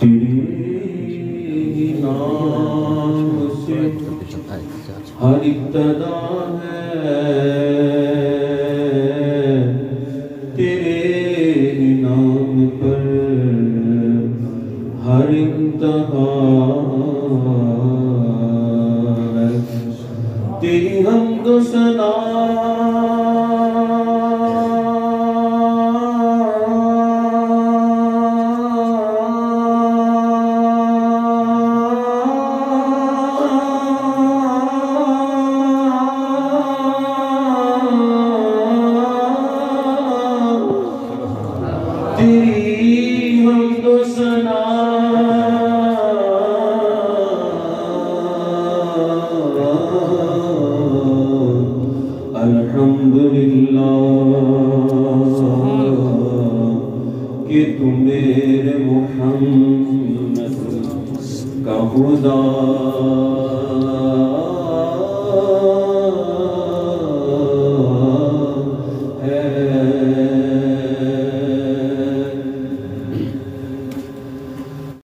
तेरे नाम से हर इब्तदा है, तेरे नाम पर हर इंतहा है। तेरी हमदो सना कि तू मेरे मुहम्मद का खुदा